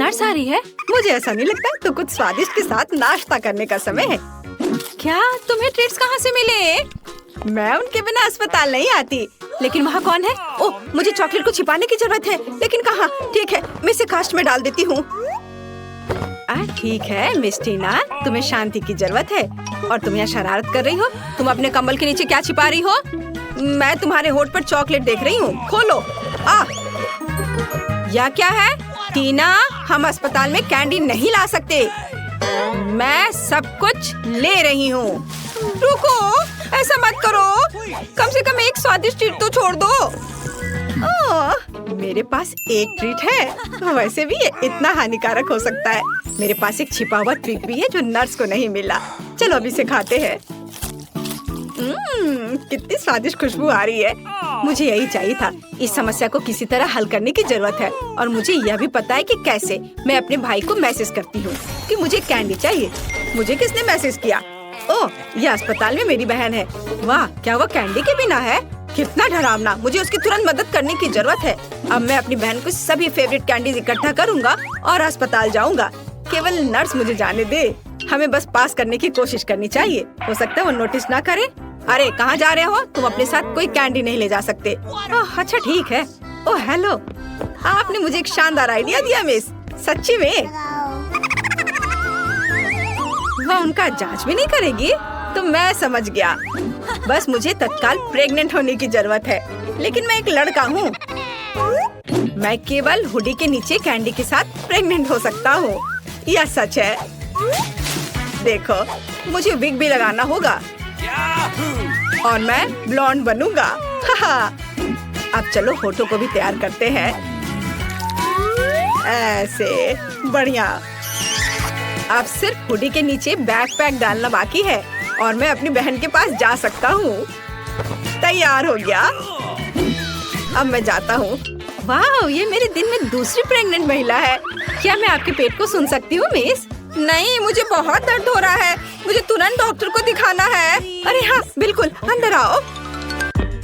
Nurse आ रही है। मुझे ऐसा नहीं लगता, तो कुछ स्वादिष्ट के साथ नाश्ता करने का समय है। क्या तुम्हें ट्रीट्स कहाँ से मिले? मैं उनके बिना अस्पताल नहीं आती। लेकिन वहाँ कौन है? ओह, मुझे चॉकलेट को छिपाने की जरूरत है, लेकिन कहाँ? ठीक है, मैं इसे कास्ट में डाल देती हूँ। ठीक है मिस टीना, तुम्हें शांति की जरूरत है और तुम यहाँ शरारत कर रही हो। तुम अपने कंबल के नीचे क्या छिपा रही हो? मैं तुम्हारे होठ पर चॉकलेट देख रही हूँ। खोलो। यह क्या है? टीना, हम अस्पताल में कैंडी नहीं ला सकते। मैं सब कुछ ले रही हूँ। रुको, ऐसा मत करो। कम से कम एक स्वादिष्ट ट्रीट तो छोड़ दो। मेरे पास एक ट्रीट है, वैसे भी ये इतना हानिकारक हो सकता है। मेरे पास एक छिपा हुआ ट्रीट भी है जो नर्स को नहीं मिला। चलो अभी से खाते हैं। कितनी स्वादिष्ट खुशबू आ रही है। मुझे यही चाहिए था। इस समस्या को किसी तरह हल करने की जरूरत है और मुझे यह भी पता है कि कैसे। मैं अपने भाई को मैसेज करती हूँ कि मुझे कैंडी चाहिए। मुझे किसने मैसेज किया? ओह, यह अस्पताल में मेरी बहन है। वाह, क्या वो कैंडी के बिना है? कितना डरावना। मुझे उसकी तुरंत मदद करने की जरूरत है। अब मैं अपनी बहन को सभी फेवरेट कैंडीज इकट्ठा करूँगा और अस्पताल जाऊँगा। केवल नर्स मुझे जाने दे। हमें बस पास करने की कोशिश करनी चाहिए। हो सकता है वो नोटिस ना करे। अरे कहाँ जा रहे हो? तुम अपने साथ कोई कैंडी नहीं ले जा सकते। अच्छा ठीक है। ओह हेलो, आपने मुझे एक शानदार आइडिया दिया मिस। सच्ची में? वह उनका जांच भी नहीं करेगी? तो मैं समझ गया। बस मुझे तत्काल प्रेग्नेंट होने की जरूरत है। लेकिन मैं एक लड़का हूँ। मैं केवल हुडी के नीचे कैंडी के साथ प्रेग्नेंट हो सकता हूँ। यह सच है। देखो, मुझे विग भी लगाना होगा और मैं ब्लॉन्ड बनूंगा। अब चलो होठों को भी तैयार करते हैं। ऐसे बढ़िया। अब सिर्फ हुडी के नीचे बैकपैक डालना बाकी है और मैं अपनी बहन के पास जा सकता हूँ। तैयार हो गया। अब मैं जाता हूँ। वाह, ये मेरे दिन में दूसरी प्रेग्नेंट महिला है। क्या मैं आपके पेट को सुन सकती हूँ मिस? नहीं, मुझे बहुत दर्द हो रहा है। मुझे तुरंत डॉक्टर को दिखाना है। अरे हाँ बिल्कुल, अंदर आओ।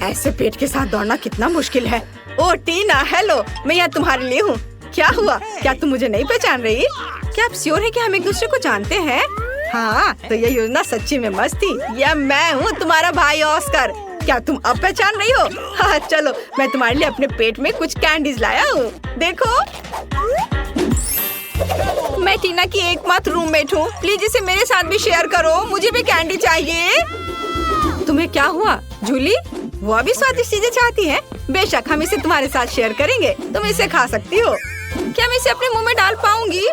ऐसे पेट के साथ दौड़ना कितना मुश्किल है। ओह टीना, हेलो, मैं यहाँ तुम्हारे लिए हूँ। क्या हुआ? क्या तुम मुझे नहीं पहचान रही? क्या आप श्योर है कि हम एक दूसरे को जानते हैं? हाँ, तो ये योजना सच्ची में मस्त थी। यह मैं हूँ, तुम्हारा भाई ऑस्कर। क्या तुम अब पहचान रही हो? हाँ चलो, मैं तुम्हारे लिए अपने पेट में कुछ कैंडीज लाया हूँ। देखो, मैं टीना की एकमात्र रूममेट हूँ। प्लीज इसे मेरे साथ भी शेयर करो। मुझे भी कैंडी चाहिए। तुम्हें क्या हुआ जूली? वो भी स्वादिष्ट चीजें चाहती है। बेशक, हम इसे तुम्हारे साथ शेयर करेंगे। तुम इसे खा सकती हो। क्या मैं इसे अपने मुंह में डाल पाऊंगी?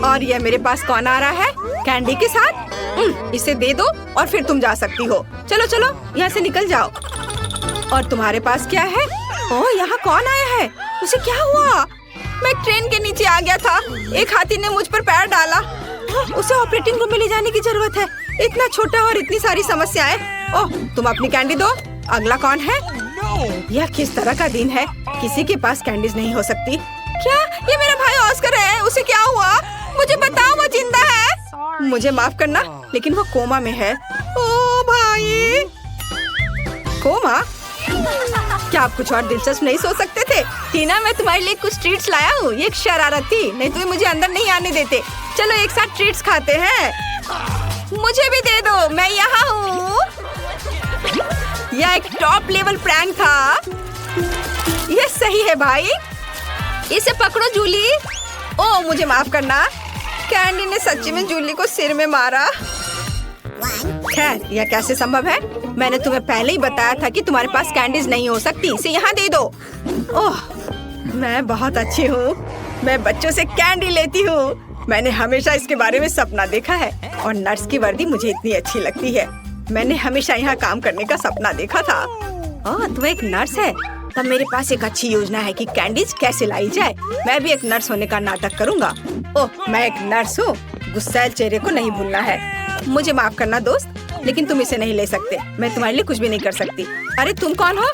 और यह मेरे पास कौन आ रहा है? कैंडी के साथ। इसे दे दो और फिर तुम जा सकती हो। चलो चलो, यहाँ से निकल जाओ। और तुम्हारे पास क्या है? ओह, यहाँ कौन आया है? उसे क्या हुआ? मैं ट्रेन के नीचे आ गया था। एक हाथी ने मुझ पर पैर डाला। उसे ऑपरेटिंग रूम में ले जाने की जरूरत है। इतना छोटा और इतनी सारी समस्याएं। ओह, तुम अपनी कैंडी दो। अगला कौन है? यह किस तरह का दिन है? किसी के पास कैंडीज नहीं हो सकती। क्या ये मेरा भाई ऑस्कर है? उसे क्या हुआ? मुझे बताओ, वो जिंदा है? मुझे माफ करना, लेकिन वो कोमा में है। ओ भाई, कोमा? क्या आप कुछ और दिलचस्प नहीं सोच सकते थे? टीना, मैं तुम्हारे लिए कुछ ट्रीट्स लाया हूँ। ये एक शरारत थी, नहीं तो मुझे अंदर नहीं आने देते। चलो एक साथ ट्रीट्स खाते हैं। मुझे भी दे दो, मैं यहाँ हूँ। यह एक टॉप लेवल प्रैंक था। यह सही है भाई। इसे पकड़ो जूली। ओह, मुझे माफ करना। कैंडी ने सच्ची में जूली को सिर में मारा। खैर, यह कैसे संभव है? मैंने तुम्हें पहले ही बताया था कि तुम्हारे पास कैंडीज नहीं हो सकती। इसे यहाँ दे दो। ओह, मैं बहुत अच्छी हूँ। मैं बच्चों से कैंडी लेती हूँ। मैंने हमेशा इसके बारे में सपना देखा है और नर्स की वर्दी मुझे इतनी अच्छी लगती है। मैंने हमेशा यहाँ काम करने का सपना देखा था। ओह, तुम एक नर्स है? तब मेरे पास एक अच्छी योजना है कि कैंडीज कैसे लाई जाए। मैं भी एक नर्स होने का नाटक करूँगा। ओह, मैं एक नर्स हूँ। गुस्सैल चेहरे को नहीं भूलना है। मुझे माफ करना दोस्त, लेकिन तुम इसे नहीं ले सकते। मैं तुम्हारे लिए कुछ भी नहीं कर सकती। अरे तुम कौन हो?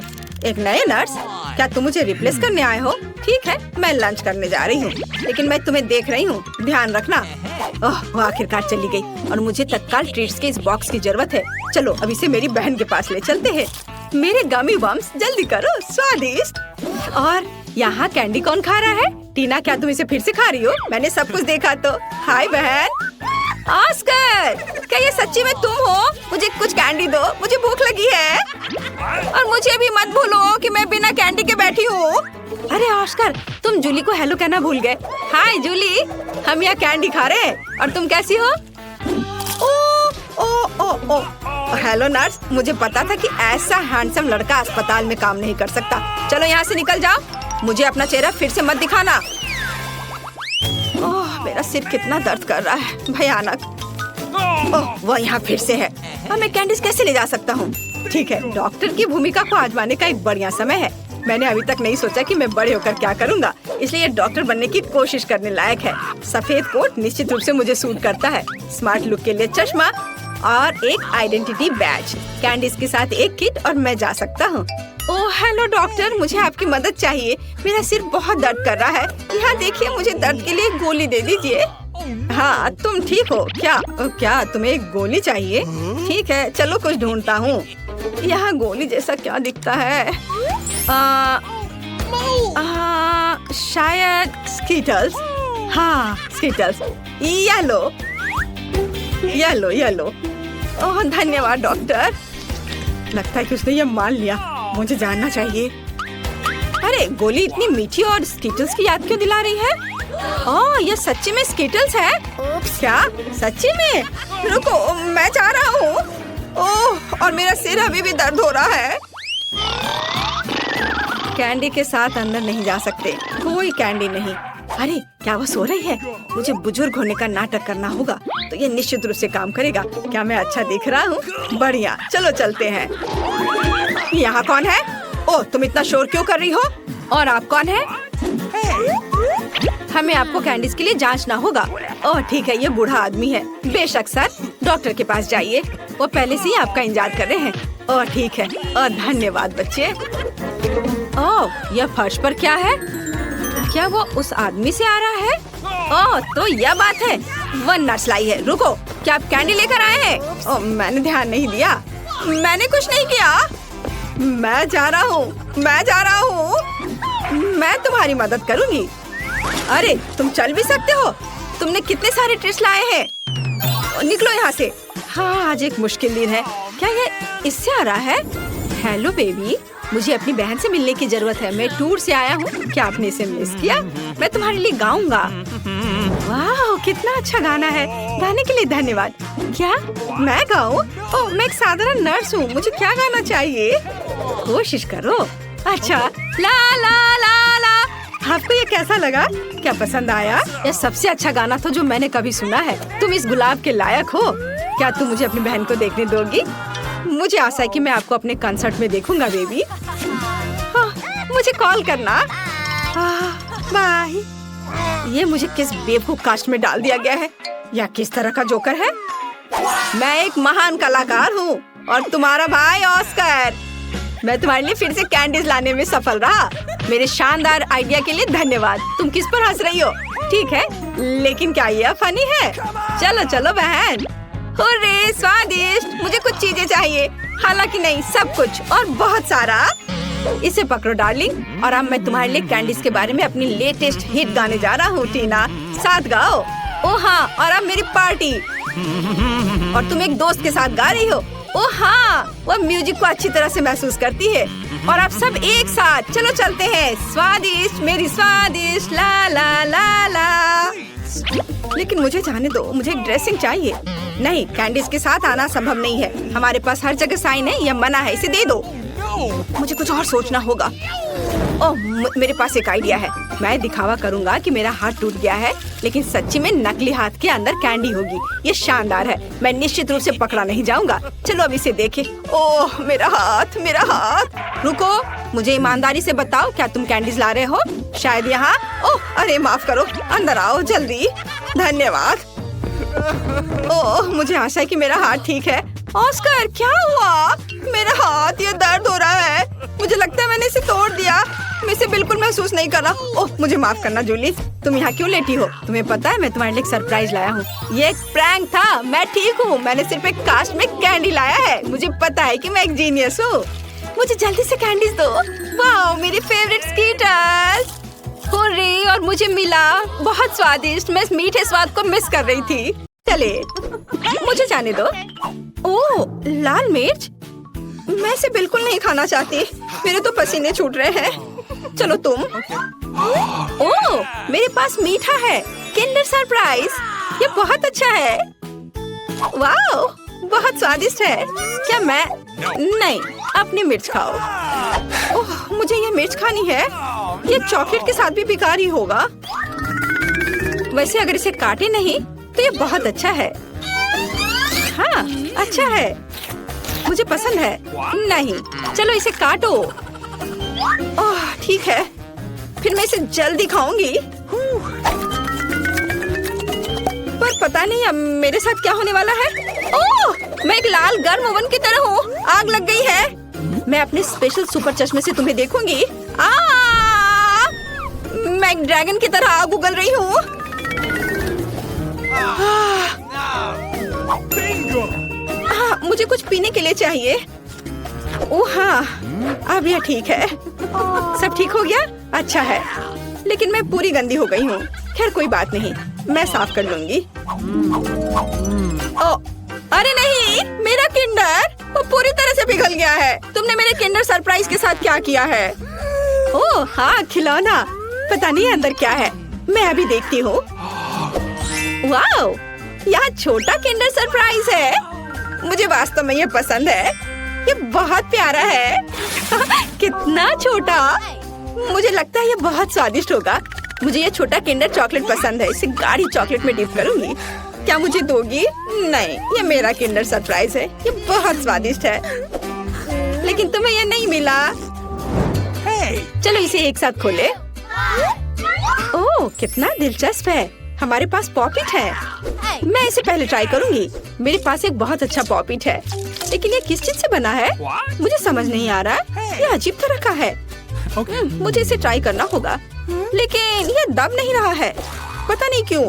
एक नए नर्स? क्या तुम मुझे रिप्लेस करने आए हो? ठीक है, मैं लंच करने जा रही हूँ, लेकिन मैं तुम्हें देख रही हूँ। ध्यान रखना। ओह, वो आखिरकार चली गई और मुझे तत्काल ट्रीट्स के इस बॉक्स की जरूरत है। चलो अब इसे मेरी बहन के पास ले चलते हैं। मेरे गमी बम्स, जल्दी करो, स्वादिष्ट। और यहाँ कैंडी कौन खा रहा है? टीना, क्या तुम इसे फिर से खा रही हो? मैंने सब कुछ देखा तो। हाय बहन। ऑस्कर, क्या ये सच्ची में तुम हो? मुझे कुछ कैंडी दो, मुझे भूख लगी है। और मुझे भी मत भूलो कि मैं बिना कैंडी के बैठी हूँ। अरे ऑस्कर, तुम जूली को हेलो कहना भूल गए। हाय जूली, हम यहाँ कैंडी खा रहे हैं। और तुम कैसी हो? ओ हेलो नर्स, मुझे पता था कि ऐसा हैंडसम लड़का अस्पताल में काम नहीं कर सकता। चलो यहाँ से निकल जाओ, मुझे अपना चेहरा फिर से मत दिखाना। ओह, मेरा सिर कितना दर्द कर रहा है, भयानक। ओह, वो यहाँ फिर से है। अब मैं कैंडीज कैसे ले जा सकता हूँ? ठीक है, डॉक्टर की भूमिका को आजमाने का एक बढ़िया समय है। मैंने अभी तक नहीं सोचा कि मैं बड़े होकर क्या करूँगा, इसलिए डॉक्टर बनने की कोशिश करने लायक है। सफेद कोट निश्चित रूप से मुझे सूट करता है। स्मार्ट लुक के लिए चश्मा और एक आइडेंटिटी बैज, कैंडीज के साथ एक किट और मैं जा सकता हूँ। ओह हेलो डॉक्टर, मुझे आपकी मदद चाहिए। मेरा सिर बहुत दर्द कर रहा है। यहाँ देखिए, मुझे दर्द के लिए गोली दे दीजिए। हाँ, तुम ठीक हो क्या? क्या तुम्हें एक गोली चाहिए? ठीक है, चलो कुछ ढूंढता हूँ। यहाँ गोली जैसा क्या दिखता है? शायद स्कीटल्स। हाँ स्कीटल्स। येलो। ओह धन्यवाद डॉक्टर। लगता है कि उसने ये मान लिया। मुझे जानना चाहिए। अरे गोली इतनी मीठी और स्कीटल्स की याद क्यों दिला रही है? ओह, ये सच्ची में स्कीटल्स है? क्या सच्ची में? रुको, मैं जा रहा हूँ। ओह, और मेरा सिर अभी भी दर्द हो रहा है। कैंडी के साथ अंदर नहीं जा सकते, कोई कैंडी नहीं। अरे क्या वो सो रही है? मुझे बुजुर्ग होने का नाटक करना होगा, तो ये निश्चित रूप से काम करेगा। क्या मैं अच्छा दिख रहा हूँ? बढ़िया, चलो चलते हैं। यहाँ कौन है? ओह, तुम इतना शोर क्यों कर रही हो? और आप कौन है? हमें आपको कैंडीज के लिए जांचना होगा। ओह ठीक है, ये बूढ़ा आदमी है। बेशक सर, डॉक्टर के पास जाइए, वो पहले से ही आपका इंतजार कर रहे हैं। ओह ठीक है, और धन्यवाद बच्चे। ओह, यह फर्श पर क्या है? क्या वो उस आदमी से आ रहा है? ओह, तो यह बात है, वो नर्स लाई है। रुको, क्या आप कैंडी लेकर आए हैं? ओह, मैंने ध्यान नहीं दिया। मैंने कुछ नहीं किया। मैं जा रहा हूँ। मैं तुम्हारी मदद करूँगी। अरे तुम चल भी सकते हो? तुमने कितने सारे ट्रिक्स लाए हैं? निकलो यहाँ से। हाँ, आज एक मुश्किल दिन है। क्या ये इससे आ रहा है? हेलो बेबी, मुझे अपनी बहन से मिलने की जरूरत है। मैं टूर से आया हूँ। क्या आपने इसे मिस किया? मैं तुम्हारे लिए गाऊंगा। वाह, कितना अच्छा गाना है। गाने के लिए धन्यवाद। क्या मैं गाऊं? ओह, मैं एक साधारण नर्स हूँ। मुझे क्या गाना चाहिए? कोशिश करो। अच्छा, ला ला ला ला। आपको ये कैसा लगा? क्या पसंद आया? यह सबसे अच्छा गाना था जो मैंने कभी सुना है। तुम इस गुलाब के लायक हो। क्या तुम मुझे अपनी बहन को देखने दोगी? मुझे आशा है कि मैं आपको अपने कंसर्ट में देखूंगा बेबी। हाँ, मुझे कॉल करना। बाय। ये मुझे किस बेवकूफ कास्ट में डाल दिया गया है? या किस तरह का जोकर है? मैं एक महान कलाकार हूँ और तुम्हारा भाई ऑस्कर। मैं तुम्हारे लिए फिर से कैंडीज लाने में सफल रहा। मेरे शानदार आइडिया के लिए धन्यवाद। तुम किस पर हंस रही हो? ठीक है, लेकिन क्या यह फनी है? चलो चलो बहन। हुर्रे, स्वादिष्ट। मुझे कुछ चीजें चाहिए, हालांकि नहीं, सब कुछ और बहुत सारा। इसे पकड़ो डार्लिंग, और अब मैं तुम्हारे लिए कैंडीज के बारे में अपनी लेटेस्ट हिट गाने जा रहा हूँ। टीना, साथ गाओ। ओ हाँ, और अब मेरी पार्टी। और तुम एक दोस्त के साथ गा रही हो। ओ हाँ, वो म्यूजिक को अच्छी तरह से महसूस करती है। और आप सब एक साथ चलो चलते हैं। स्वादिष्ट, मेरी स्वादिष्ट, ला ला ला ला। लेकिन मुझे जाने दो, मुझे एक ड्रेसिंग चाहिए। नहीं, कैंडीज के साथ आना संभव नहीं है। हमारे पास हर जगह साइन है, यह मना है, इसे दे दो। मुझे कुछ और सोचना होगा। ओह, मेरे पास एक आइडिया है। मैं दिखावा करूंगा कि मेरा हाथ टूट गया है, लेकिन सच्ची में नकली हाथ के अंदर कैंडी होगी। ये शानदार है। मैं निश्चित रूप से पकड़ा नहीं जाऊंगा। चलो अब इसे देखें। ओह, मेरा हाथ, मेरा हाथ। रुको, मुझे ईमानदारी से बताओ, क्या तुम कैंडीज ला रहे हो? शायद यहाँ। ओह, अरे माफ करो, अंदर आओ जल्दी। धन्यवाद। ओह, मुझे आशा है कि मेरा हाथ ठीक है। ऑस्कर, क्या हुआ? मेरा हाथ, ये दर्द हो रहा है। मुझे लगता है मैंने इसे तोड़ दिया। मैं इसे बिल्कुल महसूस नहीं कर रहा। ओह, मुझे माफ करना जूली। तुम यहाँ क्यों लेटी हो? तुम्हें पता है मैं तुम्हारे लिए एक सरप्राइज लाया हूँ। ये एक प्रैंक था। मैं ठीक हूँ। मैंने सिर्फ एक कास्ट में कैंडी लाया है। मुझे पता है कि मैं एक जीनियस हूँ। मुझे जल्दी से कैंडीज दो। वाओ, मेरे फेवरेट स्कीटर्स। हुर्रे, और मुझे मिला। बहुत स्वादिष्ट। मैं इस मीठे स्वाद को मिस कर रही थी। चले, मुझे जाने दो। ओह, लाल मिर्च। मैं इसे बिल्कुल नहीं खाना चाहती। मेरे तो पसीने छूट रहे हैं। चलो तुम। ओह, मेरे पास मीठा है। Kinder surprise. ये बहुत अच्छा है। वाओ, बहुत स्वादिष्ट है। क्या मैं? नहीं, अपनी मिर्च खाओ। ओह, मुझे ये मिर्च खानी है। ये चॉकलेट के साथ भी बेकार ही होगा। वैसे अगर इसे काटे नहीं तो ये बहुत अच्छा है। हाँ, अच्छा है। मुझे पसंद है। नहीं, चलो इसे काटो। ओह, ठीक है। फिर मैं इसे जल्दी खाऊंगी। पर पता नहीं अब मेरे साथ क्या होने वाला है। ओह, मैं एक लाल गर्म ओवन की तरह हूँ। आग लग गई है। मैं अपने स्पेशल सुपर चश्मे से तुम्हें देखूंगी। मैं एक ड्रैगन की तरह आग उगल रही हूँ। मुझे कुछ पीने के लिए चाहिए। ओह हाँ, अब यह ठीक है। सब ठीक हो गया? अच्छा है। लेकिन मैं पूरी गंदी हो गई हूँ। खैर कोई बात नहीं, मैं साफ कर लूंगी। ओ, अरे नहीं, मेरा किंडर वो पूरी तरह से पिघल गया है। तुमने मेरे किंडर सरप्राइज के साथ क्या किया है? ओह हाँ, खिलौना। पता नहीं अंदर क्या है। मैं अभी देखती हूँ। वाओ, यहाँ छोटा किंडर सरप्राइज है। मुझे वास्तव में ये पसंद है। ये बहुत प्यारा है। कितना छोटा। मुझे लगता है ये बहुत स्वादिष्ट होगा। मुझे ये छोटा किंडर चॉकलेट पसंद है। इसे गाढ़ी चॉकलेट में डिप करूंगी। क्या मुझे दोगी? नहीं, ये मेरा किंडर सरप्राइज है। ये बहुत स्वादिष्ट है। लेकिन तुम्हें ये नहीं मिला। चलो इसे एक साथ खोले। ओह, कितना दिलचस्प है। हमारे पास पॉपिट है। मैं इसे पहले ट्राई करूंगी। मेरे पास एक बहुत अच्छा पॉपिट है। लेकिन ये किस चीज से बना है? मुझे समझ नहीं आ रहा। ये अजीब तरह का है। मुझे इसे ट्राई करना होगा। लेकिन ये दब नहीं रहा है। पता नहीं क्यों।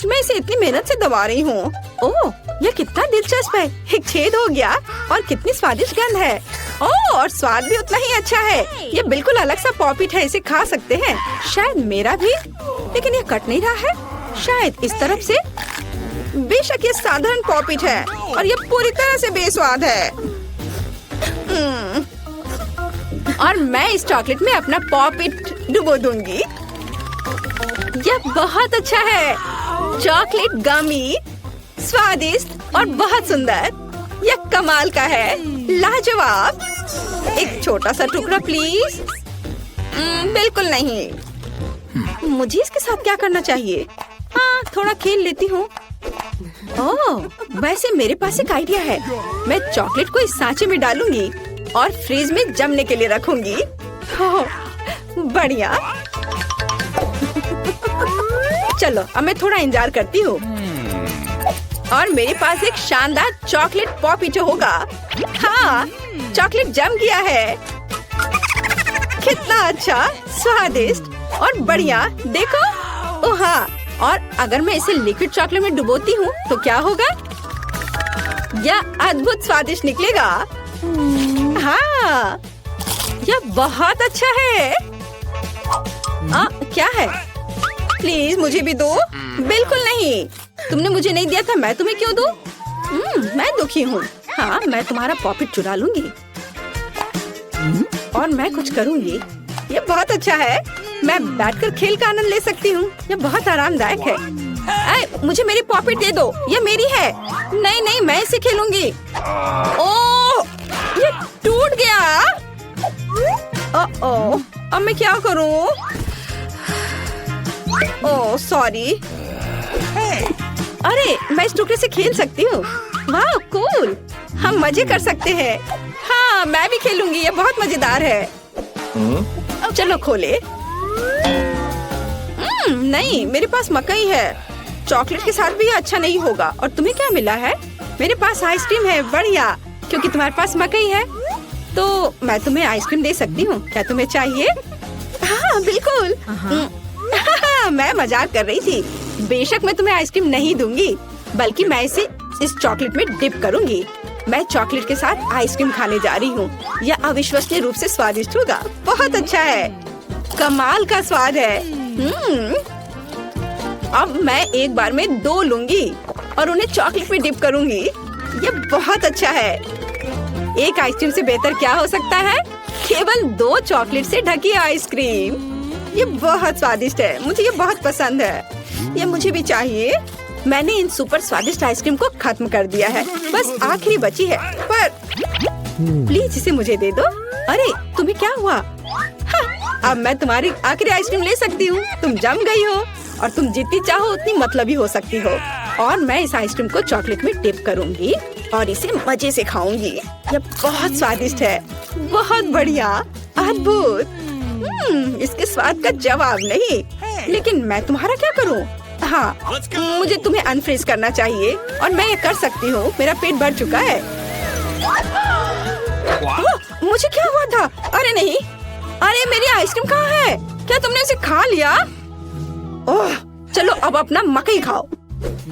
मैं इसे इतनी मेहनत से दबा रही हूँ। ओह, ये कितना दिलचस्प है। एक छेद हो गया और कितनी स्वादिष्ट गंध है। ओह, और स्वाद भी उतना ही अच्छा है। ये बिल्कुल अलग सा पॉपिट है। इसे खा सकते हैं। शायद मेरा भी। लेकिन ये कट नहीं रहा है। शायद इस तरफ से। बेशक ये साधारण पॉपिट है और ये पूरी तरह से बेस्वाद है। और मैं इस चॉकलेट में अपना पॉपिट डुबो दूंगी। यह बहुत अच्छा है। चॉकलेट गमी, स्वादिष्ट और बहुत सुंदर। यह कमाल का है। लाजवाब। एक छोटा सा टुकड़ा प्लीज। बिल्कुल नहीं। मुझे इसके साथ क्या करना चाहिए? हाँ, थोड़ा खेल लेती हूँ। ओह, वैसे मेरे पास एक आइडिया है। मैं चॉकलेट को इस सांचे में डालूंगी और फ्रीज में जमने के लिए रखूंगी। ओह, बढ़िया। चलो अब मैं थोड़ा इंतजार करती हूँ। और मेरे पास एक शानदार चॉकलेट पॉपिट होगा। हाँ, चॉकलेट जम गया है। कितना अच्छा, स्वादिष्ट और बढ़िया। देखो। ओह हाँ, और अगर मैं इसे लिक्विड चॉकलेट में डुबोती हूँ तो क्या होगा? यह अद्भुत स्वादिष्ट निकलेगा। हाँ, यह बहुत अच्छा है। क्या है? प्लीज मुझे भी दो। बिल्कुल नहीं। तुमने मुझे नहीं दिया था, मैं तुम्हें क्यों दूं? मैं दुखी हूँ। हाँ, मैं तुम्हारा पॉपिट चुरा लूंगी और मैं कुछ करूंगी। ये बहुत अच्छा है। मैं बैठकर खेल का आनंद ले सकती हूँ। ये बहुत आरामदायक है। मुझे मेरी पॉपिट दे दो। ये मेरी है। नहीं नहीं, मैं इसे खेलूंगी। ओह, ये टूट गया। ओह, अब मैं क्या करूँ? Oh sorry. अरे, मैं इस टुकड़े से खेल सकती हूँ। वाह, कूल। हम मजे कर सकते हैं। हाँ, मैं भी खेलूंगी। ये बहुत मजेदार है। चलो खोले। नहीं, मेरे पास मकई है। चॉकलेट के साथ भी ये अच्छा नहीं होगा। और तुम्हें क्या मिला है? मेरे पास आइसक्रीम है। बढ़िया, क्योंकि तुम्हारे पास मकई है तो मैं तुम्हें आइसक्रीम दे सकती हूँ। क्या तुम्हें चाहिए? हाँ बिल्कुल। मैं मजाक कर रही थी। बेशक मैं तुम्हें आइसक्रीम नहीं दूंगी, बल्कि मैं इसे इस चॉकलेट में डिप करूंगी। मैं चॉकलेट के साथ आइसक्रीम खाने जा रही हूँ। यह अविश्वसनीय रूप से स्वादिष्ट होगा। बहुत अच्छा है, कमाल का स्वाद है। अब मैं एक बार में 2 लूंगी और उन्हें चॉकलेट में डिप करूंगी। यह बहुत अच्छा है। एक आइसक्रीम से बेहतर क्या हो सकता है? केवल 2 चॉकलेट से ढकी आइसक्रीम। ये बहुत स्वादिष्ट है, मुझे ये बहुत पसंद है। ये मुझे भी चाहिए। मैंने इन सुपर स्वादिष्ट आइसक्रीम को खत्म कर दिया है, बस आखिरी बची है। पर प्लीज इसे मुझे दे दो। अरे तुम्हें क्या हुआ? हाँ, अब मैं तुम्हारी आखिरी आइसक्रीम ले सकती हूँ। तुम जम गई हो और तुम जितनी चाहो उतनी मतलबी हो सकती हो। और मैं इस आइसक्रीम को चॉकलेट में डिप करूंगी और इसे मजे से खाऊंगी। यह बहुत स्वादिष्ट है, बहुत बढ़िया, अद्भुत। इसके स्वाद का जवाब नहीं। लेकिन मैं तुम्हारा क्या करूं? हाँ, मुझे तुम्हें अनफ्रीज करना चाहिए और मैं ये कर सकती हूँ। मेरा पेट भर चुका है। मुझे क्या हुआ था? अरे नहीं, अरे मेरी आइसक्रीम कहाँ है? क्या तुमने उसे खा लिया? ओह, चलो अब अपना मकई खाओ।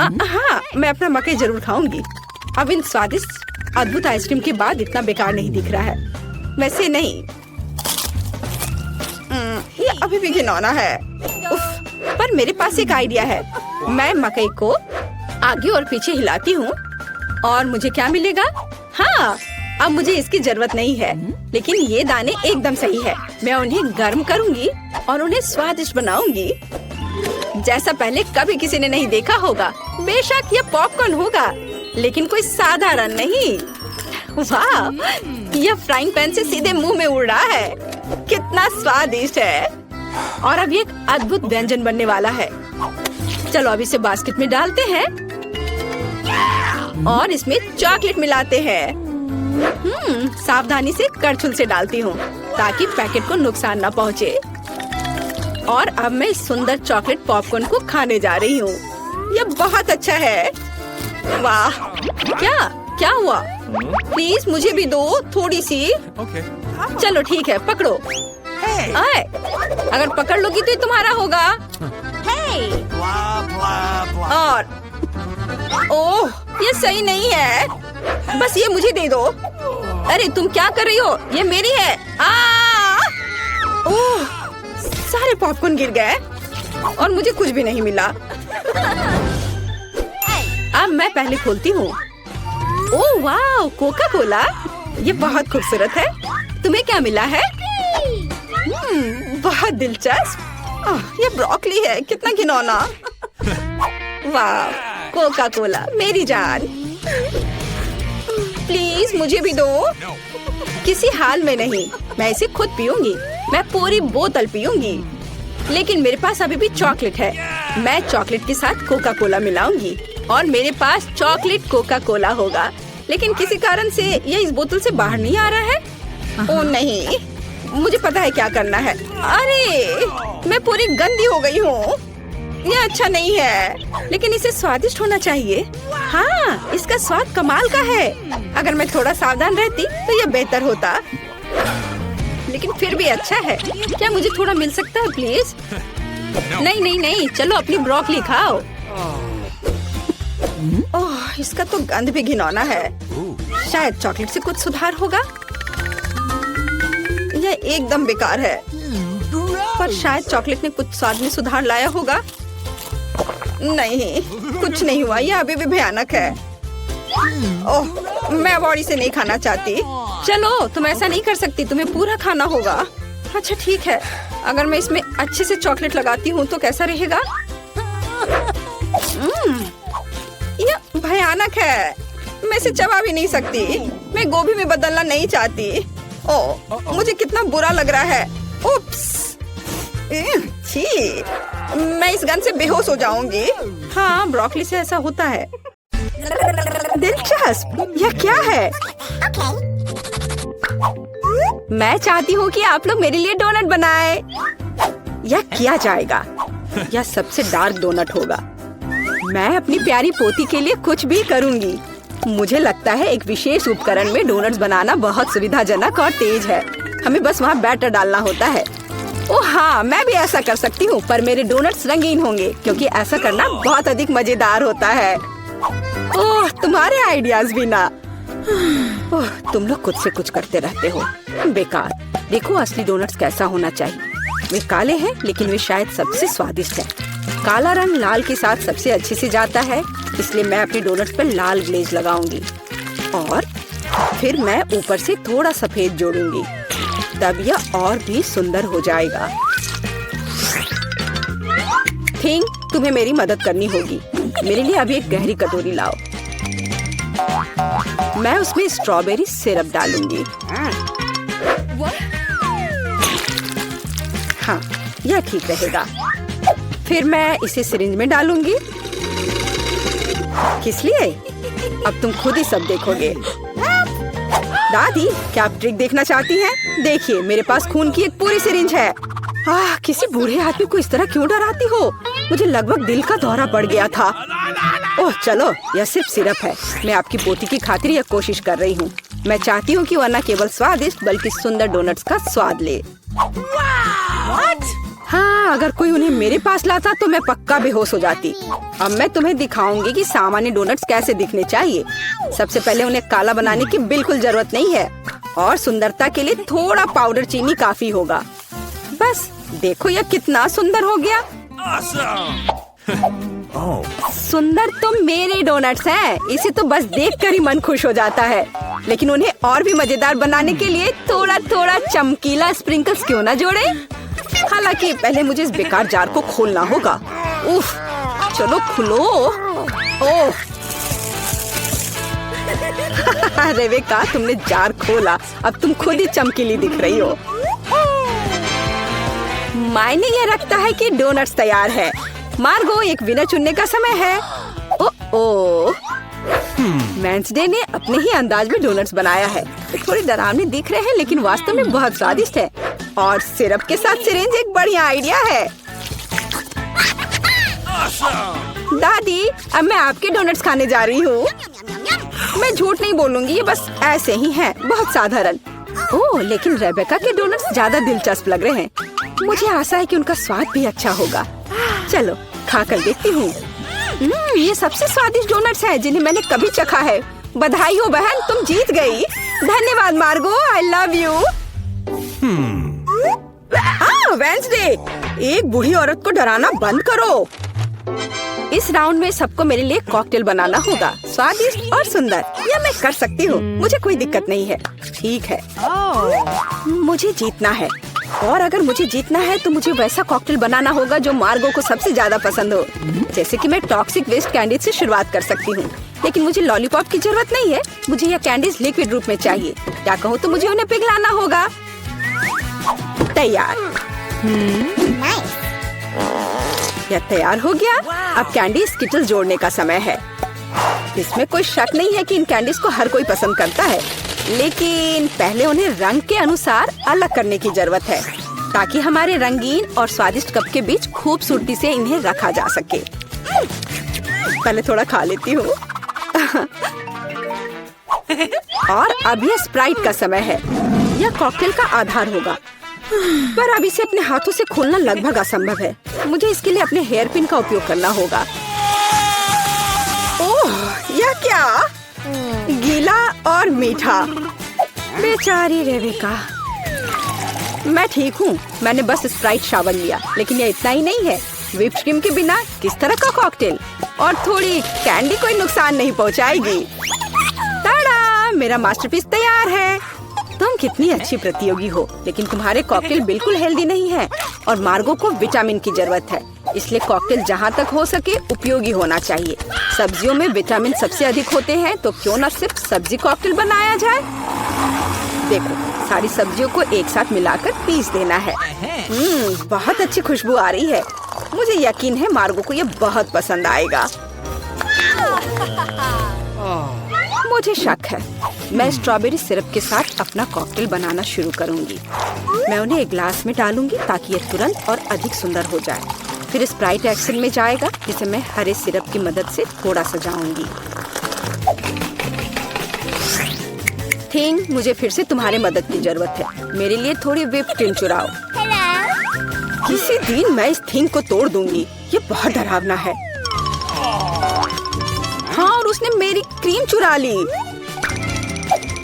हाँ, मैं अपना मकई जरूर खाऊंगी। अब इन स्वादिष्ट अद्भुत आइसक्रीम के बाद इतना बेकार नहीं दिख रहा है। वैसे नहीं, ये अभी भी घिनौना है। उफ, पर मेरे पास एक आइडिया है। मैं मकई को आगे और पीछे हिलाती हूँ और मुझे क्या मिलेगा? हाँ, अब मुझे इसकी जरूरत नहीं है, लेकिन ये दाने एकदम सही है। मैं उन्हें गर्म करूंगी और उन्हें स्वादिष्ट बनाऊंगी जैसा पहले कभी किसी ने नहीं देखा होगा। बेशक यह पॉपकॉर्न होगा, लेकिन कोई साधारण नहीं। वाह, यह फ्राइंग पैन से सीधे मुंह में उड़ रहा है। कितना स्वादिष्ट है। और अब ये एक अद्भुत व्यंजन बनने वाला है। चलो अब इसे बास्केट में डालते हैं और इसमें चॉकलेट मिलाते हैं। सावधानी से करछुल से डालती हूँ ताकि पैकेट को नुकसान न पहुँचे। और अब मैं इस सुंदर चॉकलेट पॉपकॉर्न को खाने जा रही हूँ। यह बहुत अच्छा है। वाह, क्या हुआ? प्लीज मुझे भी दो थोड़ी सी। चलो ठीक है, पकड़ो। आए, अगर पकड़ लोगी तो ये तुम्हारा होगा। और ओह, ये सही नहीं है। बस ये मुझे दे दो। अरे तुम क्या कर रही हो? ये मेरी है। ओह, सारे पॉपकॉर्न गिर गए और मुझे कुछ भी नहीं मिला। अब मैं पहले खोलती हूँ। ओह वाह, कोका कोला। ये बहुत खूबसूरत है। तुम्हें क्या मिला है? बहुत दिलचस्प। ये ब्रोकली है, कितना घिनौना। वाह, कोका कोला मेरी जान। प्लीज मुझे भी दो। किसी हाल में नहीं, मैं इसे खुद पीऊंगी। मैं पूरी बोतल पीऊंगी। लेकिन मेरे पास अभी भी चॉकलेट है। मैं चॉकलेट के साथ कोका कोला मिलाऊंगी और मेरे पास चॉकलेट कोका कोला होगा। लेकिन किसी कारण से ये इस बोतल से बाहर नहीं आ रहा है। ओह नहीं, मुझे पता है क्या करना है। अरे मैं पूरी गंदी हो गई हूँ। ये अच्छा नहीं है, लेकिन इसे स्वादिष्ट होना चाहिए। हाँ, इसका स्वाद कमाल का है। अगर मैं थोड़ा सावधान रहती तो ये बेहतर होता, लेकिन फिर भी अच्छा है। क्या मुझे थोड़ा मिल सकता है प्लीज? नहीं नहीं नहीं, चलो अपनी ब्रोकली खाओ। ओह, इसका तो गंध भी घिनौना है। शायद चॉकलेट से कुछ सुधार होगा। यह एकदम बेकार है, पर शायद चॉकलेट ने कुछ स्वाद में सुधार लाया होगा। नहीं, कुछ नहीं हुआ। यह अभी भी भयानक है। ओह, मैं अब और इसे नहीं खाना चाहती। चलो, तुम ऐसा नहीं कर सकती, तुम्हें पूरा खाना होगा। अच्छा ठीक है, अगर मैं इसमें अच्छे से चॉकलेट लगाती हूँ तो कैसा रहेगा? यह भयानक है। मैं इसे चबा भी नहीं सकती। मैं गोभी में बदलना नहीं चाहती। ओह, मुझे कितना बुरा लग रहा है। उप्स, छी, मैं इस गंध से बेहोश हो जाऊंगी। हाँ, ब्रोकली से ऐसा होता है। दिलचस्प, यह क्या है? मैं चाहती हूँ कि आप लोग मेरे लिए डोनट बनाएं। यह किया जाएगा। यह सबसे डार्क डोनट होगा। मैं अपनी प्यारी पोती के लिए कुछ भी करूँगी। मुझे लगता है एक विशेष उपकरण में डोनट्स बनाना बहुत सुविधाजनक और तेज है। हमें बस वहाँ बैटर डालना होता है। ओह हाँ, मैं भी ऐसा कर सकती हूँ, पर मेरे डोनट्स रंगीन होंगे क्योंकि ऐसा करना बहुत अधिक मजेदार होता है। ओह, तुम्हारे आइडियाज भी ना। ओह, तुम लोग खुद से कुछ करते रहते हो, बेकार। देखो असली डोनट्स कैसा होना चाहिए। वे काले हैं लेकिन वे शायद सबसे स्वादिष्ट हैं। काला रंग लाल के साथ सबसे अच्छे से जाता है, इसलिए मैं अपने डोनट्स पर लाल ग्लेज लगाऊंगी और फिर मैं ऊपर से थोड़ा सफेद जोड़ूंगी, तब यह और भी सुंदर हो जाएगा। थिंग, तुम्हें मेरी मदद करनी होगी। मेरे लिए अभी एक गहरी कटोरी लाओ। मैं उसमें स्ट्रॉबेरी सिरप डालूंगी। हाँ, यह ठीक रहेगा। फिर मैं इसे सिरिंज में डालूंगी। किस लिए? अब तुम खुद ही सब देखोगे। दादी, क्या आप ट्रिक देखना चाहती हैं? देखिए, मेरे पास खून की एक पूरी सिरिंज है। किसी बूढ़े आदमी को इस तरह क्यों डराती हो? मुझे लगभग दिल का दौरा पड़ गया था। ओह चलो, यह सिर्फ सिरप है। मैं आपकी पोती की खातिर यह कोशिश कर रही हूँ। मैं चाहती हूँ कि वह न केवल स्वादिष्ट बल्कि सुंदर डोनट्स का स्वाद ले। हाँ, अगर कोई उन्हें मेरे पास लाता तो मैं पक्का बेहोश हो जाती। अब मैं तुम्हें दिखाऊंगी कि सामान्य डोनट्स कैसे दिखने चाहिए। सबसे पहले उन्हें काला बनाने की बिल्कुल जरूरत नहीं है और सुंदरता के लिए थोड़ा पाउडर चीनी काफी होगा। बस देखो, यह कितना सुंदर हो गया। सुंदर तो मेरे डोनट्स हैं। इसे तो बस देखकर ही मन खुश हो जाता है। लेकिन उन्हें और भी मजेदार बनाने के लिए थोड़ा थोड़ा चमकीला स्प्रिंकल्स क्यों ना जोड़े? हालांकि पहले मुझे इस बेकार जार को खोलना होगा। उफ, चलो खुलो। ओह रेवेका, तुमने जार खोला। अब तुम खुद ही चमकीली दिख रही हो। मायने ये रखता है कि डोनट्स तैयार है। मार्गो, एक विनर चुनने का समय है। ओह, वेंसडे ने अपने ही अंदाज में डोनट्स बनाया है। थोड़े डरावने दिख रहे हैं लेकिन वास्तव में बहुत स्वादिष्ट है। और सिरप के साथ सिरिंज एक बढ़िया आइडिया है। दादी, अब मैं आपके डोनट्स खाने जा रही हूँ। मैं झूठ नहीं बोलूंगी, ये बस ऐसे ही हैं, बहुत साधारण। ओह, लेकिन रेबेका के डोनट्स ज्यादा दिलचस्प लग रहे हैं। मुझे आशा है कि उनका स्वाद भी अच्छा होगा। चलो खाकर देखती हूँ। ये सबसे स्वादिष्ट डोनट्स हैं जिन्हें मैंने कभी चखा है। बधाई हो बहन, तुम जीत गई। धन्यवाद मार्गो, आई लव यू। वेंसडे, एक बूढ़ी औरत को डराना बंद करो। इस राउंड में सबको मेरे लिए कॉकटेल बनाना होगा, स्वादिष्ट और सुंदर। यह मैं कर सकती हूँ, मुझे कोई दिक्कत नहीं है। ठीक है, मुझे जीतना है और अगर मुझे जीतना है तो मुझे वैसा कॉकटेल बनाना होगा जो मार्गो को सबसे ज्यादा पसंद हो। जैसे कि मैं टॉक्सिक वेस्ट कैंडीज से शुरुआत कर सकती हूँ, लेकिन मुझे लॉलीपॉप की जरूरत नहीं है। मुझे यह कैंडीज लिक्विड रूप में चाहिए। क्या कहूँ तो मुझे उन्हें पिघलाना होगा। तैयार। यह तैयार हो गया। अब कैंडी स्किटल जोड़ने का समय है। इसमें कोई शक नहीं है कि इन कैंडीज को हर कोई पसंद करता है, लेकिन पहले उन्हें रंग के अनुसार अलग करने की जरूरत है ताकि हमारे रंगीन और स्वादिष्ट कप के बीच खूबसूरती से इन्हें रखा जा सके। पहले थोड़ा खा लेती हूँ। और अब यह स्प्राइट का समय है। यह कॉकटेल का आधार होगा, पर अब इसे अपने हाथों से खोलना लगभग असंभव है। मुझे इसके लिए अपने हेयर पिन का उपयोग करना होगा। ओह, यह क्या? गीला और मीठा। बेचारी रेवेका। मैं ठीक हूँ, मैंने बस स्प्राइट शावर लिया, लेकिन यह इतना ही नहीं है। व्हिप्ड क्रीम के बिना किस तरह का कॉकटेल? और थोड़ी कैंडी कोई नुकसान नहीं पहुँचाएगी। ताड़ा, मेरा मास्टरपीस तैयार है। तुम कितनी अच्छी प्रतियोगी हो, लेकिन तुम्हारे कॉकटेल बिल्कुल हेल्दी नहीं है और मार्गो को विटामिन की जरूरत है। इसलिए कॉकटेल जहाँ तक हो सके उपयोगी होना चाहिए। सब्जियों में विटामिन सबसे अधिक होते हैं, तो क्यों न सिर्फ सब्जी कॉकटेल बनाया जाए। देखो, सारी सब्जियों को एक साथ मिलाकर पीस देना है। बहुत अच्छी खुशबू आ रही है। मुझे यकीन है मार्गो को ये बहुत पसंद आएगा। मुझे शक है। मैं स्ट्रॉबेरी सिरप के साथ अपना कॉकटेल बनाना शुरू करूंगी। मैं उन्हें एक ग्लास में डालूंगी ताकि ये तुरंत और अधिक सुंदर हो जाए। फिर स्प्राइट एक्शन में जाएगा, जिसे मैं हरे सिरप की मदद से थोड़ा सजाऊंगी। थिंग, मुझे फिर से तुम्हारी मदद की जरूरत है। मेरे लिए थोड़ी व्हिप्ड क्रीम चुराओ। किसी दिन मैं इस थिंग को तोड़ दूंगी। ये बहुत डरावना है। हाँ, और उसने मेरी क्रीम चुरा ली।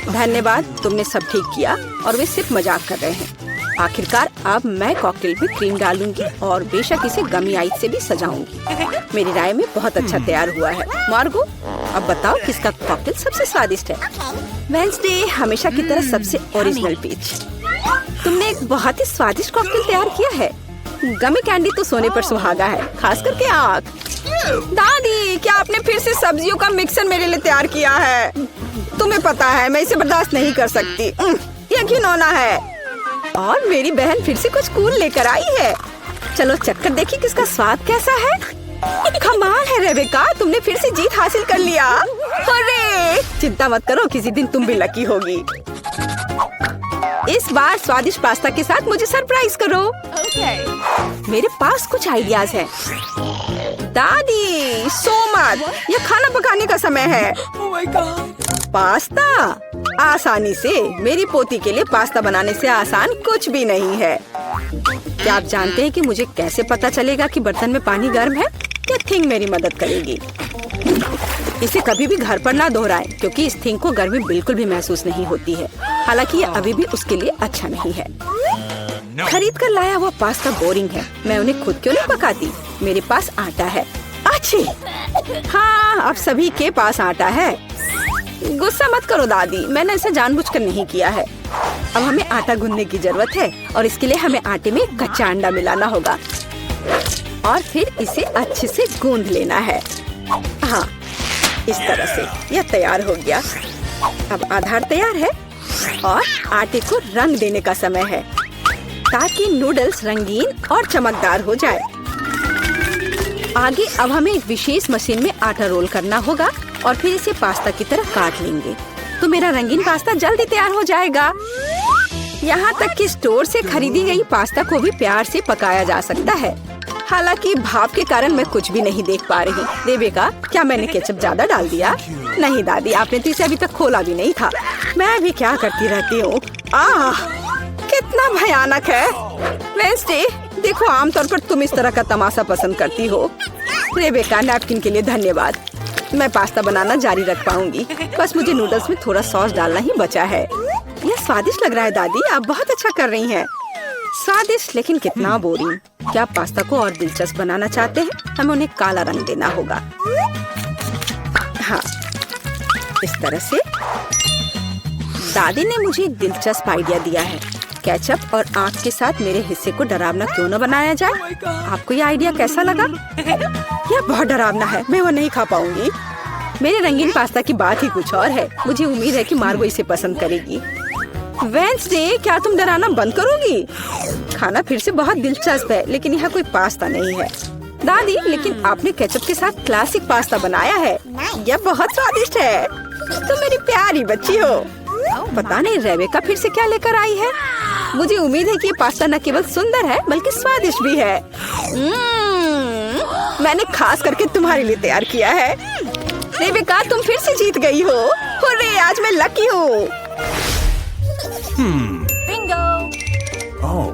धन्यवाद, तुमने सब ठीक किया और वे सिर्फ मजाक कर रहे हैं। आखिरकार अब मैं कॉकटेल में क्रीम डालूंगी और बेशक इसे गमी आइस से भी सजाऊंगी। मेरी राय में बहुत अच्छा तैयार हुआ है। मार्गो, अब बताओ किसका कॉकटेल सबसे स्वादिष्ट है? वेंसडे हमेशा की तरह सबसे ओरिजिनल पीच। तुमने एक बहुत ही स्वादिष्ट कॉकटेल तैयार किया है। गमी कैंडी तो सोने पर सुहागा है, खास करके आँख। दादी, क्या आपने फिर से सब्जियों का मिक्सर मेरे लिए तैयार किया है? तुम्हें पता है मैं इसे बर्दाश्त नहीं कर सकती। ये घिनौना है। और मेरी बहन फिर से कुछ कूल लेकर आई है। चलो चक्कर देखिए किसका स्वाद कैसा है। कमाल है रेबेका, तुमने फिर से जीत हासिल कर लिया। अरे चिंता मत करो, किसी दिन तुम भी लकी होगी। इस बार स्वादिष्ट पास्ता के साथ मुझे सरप्राइज करो। मेरे पास कुछ आइडियाज हैं। दादी सो मत, ये खाना पकाने का समय है। पास्ता आसानी से। मेरी पोती के लिए पास्ता बनाने से आसान कुछ भी नहीं है। क्या आप जानते हैं कि मुझे कैसे पता चलेगा कि बर्तन में पानी गर्म है? क्या थिंग मेरी मदद करेगी। इसे कभी भी घर पर ना दोहराएं, क्योंकि इस थिंग को गर्मी बिल्कुल भी महसूस नहीं होती है। हालांकि ये अभी भी उसके लिए अच्छा नहीं है। खरीद कर लाया हुआ पास्ता बोरिंग है। मैं उन्हें खुद क्यों नहीं पकाती? मेरे पास आटा है। अच्छी, हाँ अब सभी के पास आटा है। गुस्सा मत करो दादी, मैंने ऐसा जानबूझकर नहीं किया है। अब हमें आटा गूंदने की जरूरत है और इसके लिए हमें आटे में कच्चा अंडा मिलाना होगा और फिर इसे अच्छे से गूंद लेना है। हाँ, इस तरह से यह तैयार हो गया। अब आधार तैयार है और आटे को रंग देने का समय है ताकि नूडल्स रंगीन और चमकदार हो जाए। आगे अब हमें एक विशेष मशीन में आटा रोल करना होगा और फिर इसे पास्ता की तरह काट लेंगे तो मेरा रंगीन पास्ता जल्दी तैयार हो जाएगा। यहाँ तक कि स्टोर से खरीदी गई पास्ता को भी प्यार से पकाया जा सकता है। हालांकि भाप के कारण मैं कुछ भी नहीं देख पा रही। रेबेका, क्या मैंने केचप ज्यादा डाल दिया? नहीं दादी, आपने तो इसे अभी तक खोला भी नहीं था। मैं भी क्या करती रहती हूँ। कितना भयानक है। वेंसडे, देखो आमतौर पर तुम इस तरह का तमाशा पसंद करती हो। रेबेका, नैपकिन के लिए धन्यवाद। मैं पास्ता बनाना जारी रख पाऊंगी। बस मुझे नूडल्स में थोड़ा सॉस डालना ही बचा है। यह स्वादिष्ट लग रहा है दादी, आप बहुत अच्छा कर रही हैं। स्वादिष्ट लेकिन कितना बोरिंग। क्या आप पास्ता को और दिलचस्प बनाना चाहते हैं? हमें उन्हें काला रंग देना होगा। हाँ, इस तरह से। दादी ने मुझे एक दिलचस्प आइडिया दिया है। केचप और आँख के साथ मेरे हिस्से को डरावना क्यों न बनाया जाए? आपको ये आइडिया कैसा लगा? यह बहुत डरावना है, मैं वो नहीं खा पाऊंगी। मेरे रंगीन पास्ता की बात ही कुछ और है। मुझे उम्मीद है कि मार्गो इसे पसंद करेगी। वेंसडे, क्या तुम डराना बंद करोगी? खाना फिर से बहुत दिलचस्प है, लेकिन यहाँ कोई पास्ता नहीं है। दादी, लेकिन आपने केचप के साथ क्लासिक पास्ता बनाया है। यह बहुत स्वादिष्ट है। तुम मेरी प्यारी बच्ची हो। पता नहीं रेबेका फिर से क्या लेकर आई है। मुझे उम्मीद है कि ये पास्ता न केवल सुंदर है बल्कि स्वादिष्ट भी है। मैंने खास करके तुम्हारे लिए तैयार किया है। रेबेका, तुम फिर से जीत गई हो। हुर्रे, आज मैं लकी हूँ।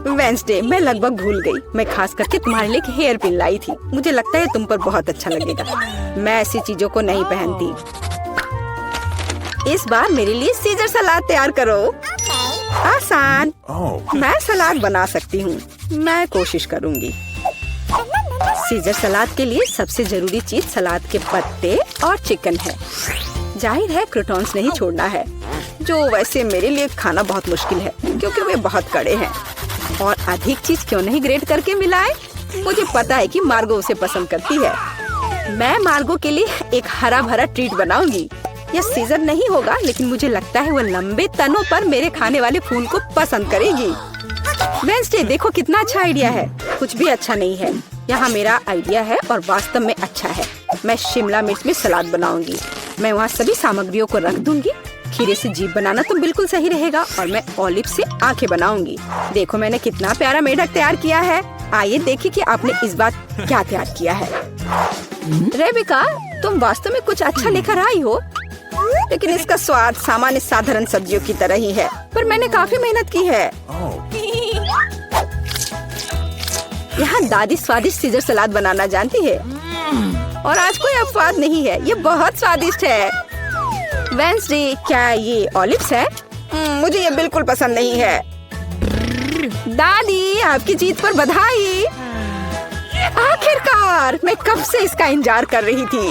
वेंसडे, मैं लगभग भूल गई। मैं खास करके तुम्हारे लिए एक हेयर पिन लाई थी। मुझे लगता है तुम पर बहुत अच्छा लगेगा। मैं ऐसी चीजों को नहीं पहनती। इस बार मेरे लिए सीजर सलाद तैयार करो। आसान। मैं सलाद बना सकती हूँ। मैं कोशिश करूँगी। सीजर सलाद के लिए सबसे जरूरी चीज सलाद के पत्ते और चिकन है। जाहिर है क्रूटॉन्स नहीं छोड़ना है, जो वैसे मेरे लिए खाना बहुत मुश्किल है क्योंकि वे बहुत कड़े हैं। और अधिक चीज क्यों नहीं ग्रेट करके मिलाए? मुझे पता है कि मार्गो उसे पसंद करती है। मैं मार्गो के लिए एक हरा भरा ट्रीट बनाऊंगी। यह सीजर नहीं होगा, लेकिन मुझे लगता है वो लंबे तनों पर मेरे खाने वाले फूल को पसंद करेगी। वेंसडे, देखो कितना अच्छा आइडिया है। कुछ भी अच्छा नहीं है। यहाँ मेरा आइडिया है और वास्तव में अच्छा है। मैं शिमला मिर्च में सलाद बनाऊंगी। मैं वहाँ सभी सामग्रियों को रख दूंगी। खीरे से जीभ बनाना तो बिल्कुल सही रहेगा और मैं ऑलिव से आंखें बनाऊंगी। देखो मैंने कितना प्यारा मेढक तैयार किया है। आइए देखिए कि आपने इस बार क्या तैयार किया है। रेबेका, तुम वास्तव में कुछ अच्छा लेकर आई हो, लेकिन इसका स्वाद सामान्य साधारण सब्जियों की तरह ही है। पर मैंने काफी मेहनत की है। यहाँ दादी स्वादिष्ट सीजर सलाद बनाना जानती है और आज कोई अपवाद नहीं है। ये बहुत स्वादिष्ट है। वेंसडे, क्या ये ऑलिव्स है? मुझे ये बिल्कुल पसंद नहीं है। दादी, आपकी जीत पर बधाई। आखिरकार, मैं कब से इसका इंतजार कर रही थी।